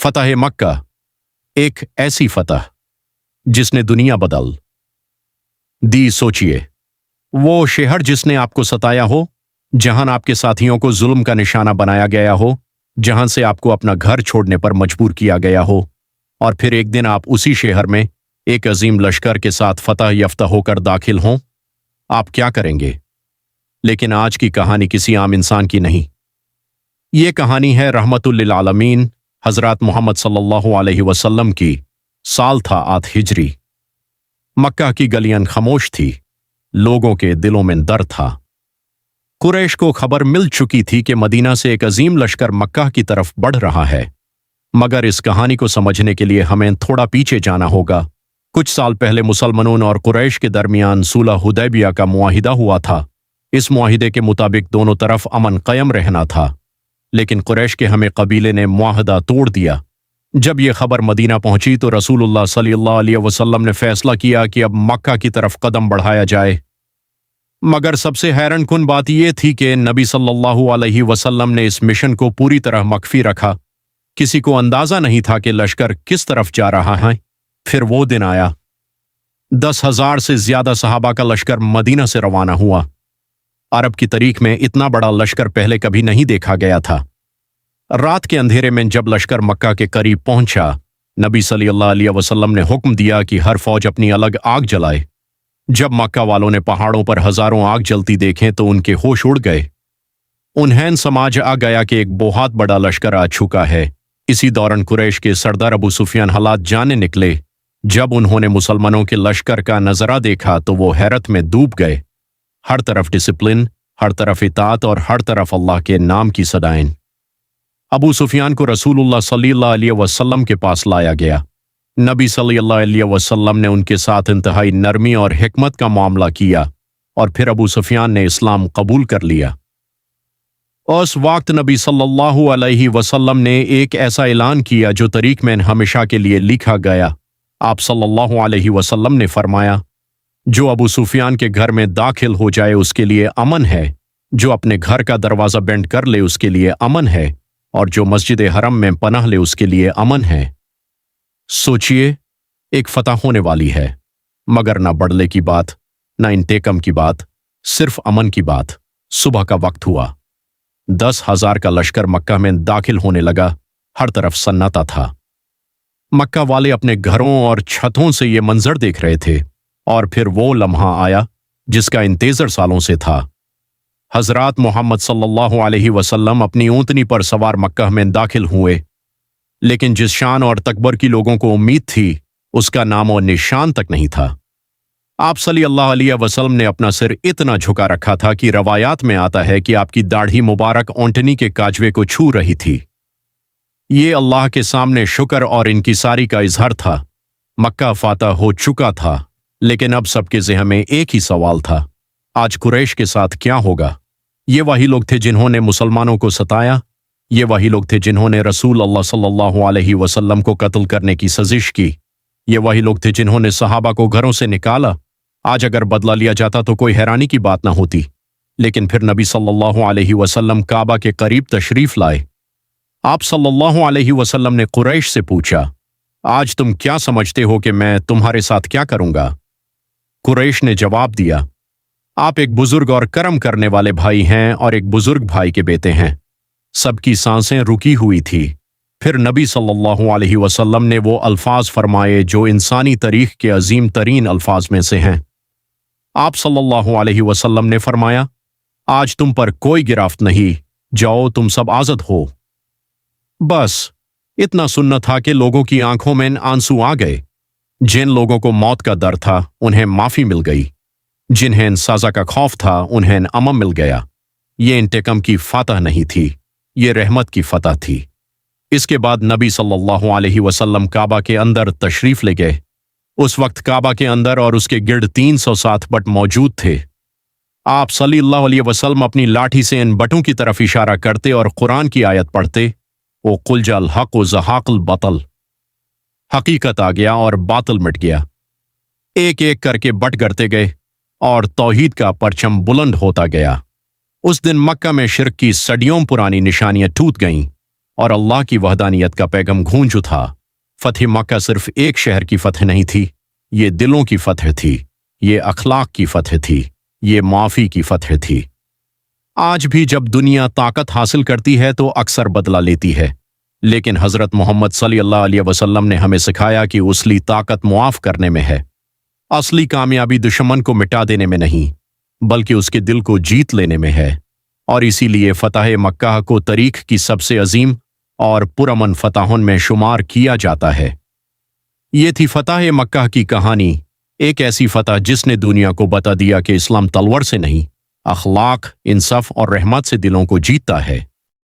فتح مکہ ایک ایسی فتح جس نے دنیا بدل دی۔ سوچئے، وہ شہر جس نے آپ کو ستایا ہو، جہاں آپ کے ساتھیوں کو ظلم کا نشانہ بنایا گیا ہو، جہاں سے آپ کو اپنا گھر چھوڑنے پر مجبور کیا گیا ہو، اور پھر ایک دن آپ اسی شہر میں ایک عظیم لشکر کے ساتھ فتح یافتہ ہو کر داخل ہوں، آپ کیا کریں گے؟ لیکن آج کی کہانی کسی عام انسان کی نہیں۔ یہ کہانی ہے رحمت للعالمین حضرات محمد صلی اللہ علیہ وسلم کی۔ سال تھا 8 ہجری۔ مکہ کی گلیاں خاموش تھی، لوگوں کے دلوں میں درد تھا۔ قریش کو خبر مل چکی تھی کہ مدینہ سے ایک عظیم لشکر مکہ کی طرف بڑھ رہا ہے، مگر اس کہانی کو سمجھنے کے لیے ہمیں تھوڑا پیچھے جانا ہوگا۔ کچھ سال پہلے مسلمانوں اور قریش کے درمیان صلح حدیبیہ کا معاہدہ ہوا تھا۔ اس معاہدے کے مطابق دونوں طرف امن قائم رہنا تھا، لیکن قریش کے ہمیں قبیلے نے معاہدہ توڑ دیا۔ جب یہ خبر مدینہ پہنچی تو رسول اللہ صلی اللہ علیہ وسلم نے فیصلہ کیا کہ اب مکہ کی طرف قدم بڑھایا جائے۔ مگر سب سے حیران کن بات یہ تھی کہ نبی صلی اللہ علیہ وسلم نے اس مشن کو پوری طرح مخفی رکھا۔ کسی کو اندازہ نہیں تھا کہ لشکر کس طرف جا رہا ہے۔ پھر وہ دن آیا، 10,000 سے زیادہ صحابہ کا لشکر مدینہ سے روانہ ہوا۔ عرب کی تاریخ میں اتنا بڑا لشکر پہلے کبھی نہیں دیکھا گیا تھا۔ رات کے اندھیرے میں جب لشکر مکہ کے قریب پہنچا، نبی صلی اللہ علیہ وسلم نے حکم دیا کہ ہر فوج اپنی الگ آگ جلائے۔ جب مکہ والوں نے پہاڑوں پر ہزاروں آگ جلتی دیکھیں تو ان کے ہوش اڑ گئے۔ انہیں سمجھ آ گیا کہ ایک بہت بڑا لشکر آ چکا ہے۔ اسی دوران قریش کے سردار ابو سفیان حالات جاننے نکلے۔ جب انہوں نے مسلمانوں کے لشکر کا نظارہ دیکھا تو وہ حیرت میں ڈوب گئے۔ ہر طرف ڈسپلن، ہر طرف اطاعت اور ہر طرف اللہ کے نام کی صدائیں۔ ابو سفیان کو رسول اللہ صلی اللہ علیہ وسلم کے پاس لایا گیا۔ نبی صلی اللہ علیہ وسلم نے ان کے ساتھ انتہائی نرمی اور حکمت کا معاملہ کیا، اور پھر ابو سفیان نے اسلام قبول کر لیا۔ اس وقت نبی صلی اللہ علیہ وسلم نے ایک ایسا اعلان کیا جو تاریخ میں ہمیشہ کے لیے لکھا گیا۔ آپ صلی اللہ علیہ وسلم نے فرمایا، جو ابو سفیان کے گھر میں داخل ہو جائے اس کے لیے امن ہے، جو اپنے گھر کا دروازہ بند کر لے اس کے لیے امن ہے، اور جو مسجد حرم میں پناہ لے اس کے لیے امن ہے۔ سوچئے، ایک فتح ہونے والی ہے، مگر نہ بڑھلے کی بات، نہ انتقام کی بات، صرف امن کی بات۔ صبح کا وقت ہوا، 10,000 کا لشکر مکہ میں داخل ہونے لگا۔ ہر طرف سناٹا تھا۔ مکہ والے اپنے گھروں اور چھتوں سے یہ منظر دیکھ رہے تھے، اور پھر وہ لمحہ آیا جس کا انتظار سالوں سے تھا۔ حضرات محمد صلی اللہ علیہ وسلم اپنی اونٹنی پر سوار مکہ میں داخل ہوئے، لیکن جس شان اور تکبر کی لوگوں کو امید تھی اس کا نام و نشان تک نہیں تھا۔ آپ صلی اللہ علیہ وسلم نے اپنا سر اتنا جھکا رکھا تھا کہ روایات میں آتا ہے کہ آپ کی داڑھی مبارک اونٹنی کے کاجوے کو چھو رہی تھی۔ یہ اللہ کے سامنے شکر اور انکساری کا اظہار تھا۔ مکہ فاتح ہو چکا تھا، لیکن اب سب کے ذہن میں ایک ہی سوال تھا، آج قریش کے ساتھ کیا ہوگا؟ یہ وہی لوگ تھے جنہوں نے مسلمانوں کو ستایا، یہ وہی لوگ تھے جنہوں نے رسول اللہ صلی اللہ علیہ وسلم کو قتل کرنے کی سازش کی، یہ وہی لوگ تھے جنہوں نے صحابہ کو گھروں سے نکالا۔ آج اگر بدلہ لیا جاتا تو کوئی حیرانی کی بات نہ ہوتی، لیکن پھر نبی صلی اللہ علیہ وسلم کعبہ کے قریب تشریف لائے۔ آپ صلی اللہ علیہ وسلم نے قریش سے پوچھا، آج تم کیا سمجھتے ہو کہ میں تمہارے ساتھ کیا کروں گا؟ قریش نے جواب دیا، آپ ایک بزرگ اور کرم کرنے والے بھائی ہیں اور ایک بزرگ بھائی کے بیٹے ہیں۔ سب کی سانسیں رکی ہوئی تھی۔ پھر نبی صلی اللہ علیہ وسلم نے وہ الفاظ فرمائے جو انسانی تاریخ کے عظیم ترین الفاظ میں سے ہیں۔ آپ صلی اللہ علیہ وسلم نے فرمایا، آج تم پر کوئی گرفت نہیں، جاؤ تم سب آزاد ہو۔ بس اتنا سننا تھا کہ لوگوں کی آنکھوں میں آنسو آ گئے۔ جن لوگوں کو موت کا ڈر تھا انہیں معافی مل گئی، جنہیں سزا کا خوف تھا انہیں امن مل گیا۔ یہ انتقام کی فتح نہیں تھی، یہ رحمت کی فتح تھی۔ اس کے بعد نبی صلی اللہ علیہ وسلم کعبہ کے اندر تشریف لے گئے۔ اس وقت کعبہ کے اندر اور اس کے گرد 307 بٹ موجود تھے۔ آپ صلی اللہ علیہ وسلم اپنی لاٹھی سے ان بٹوں کی طرف اشارہ کرتے اور قرآن کی آیت پڑھتے، وہ قل جاء الحق وزہق الباطل، حقیقت آ گیا اور باطل مٹ گیا۔ ایک ایک کر کے بٹ گرتے گئے اور توحید کا پرچم بلند ہوتا گیا۔ اس دن مکہ میں شرک کی صدیوں پرانی نشانیاں ٹوٹ گئیں اور اللہ کی وحدانیت کا پیغام گونج اٹھا۔ فتح مکہ صرف ایک شہر کی فتح نہیں تھی، یہ دلوں کی فتح تھی، یہ اخلاق کی فتح تھی، یہ معافی کی فتح تھی۔ آج بھی جب دنیا طاقت حاصل کرتی ہے تو اکثر بدلہ لیتی ہے، لیکن حضرت محمد صلی اللہ علیہ وسلم نے ہمیں سکھایا کہ اصلی طاقت معاف کرنے میں ہے۔ اصلی کامیابی دشمن کو مٹا دینے میں نہیں، بلکہ اس کے دل کو جیت لینے میں ہے، اور اسی لیے فتح مکہ کو تاریخ کی سب سے عظیم اور پرامن فتحوں میں شمار کیا جاتا ہے۔ یہ تھی فتح مکہ کی کہانی، ایک ایسی فتح جس نے دنیا کو بتا دیا کہ اسلام تلوار سے نہیں، اخلاق، انصاف اور رحمت سے دلوں کو جیتتا ہے۔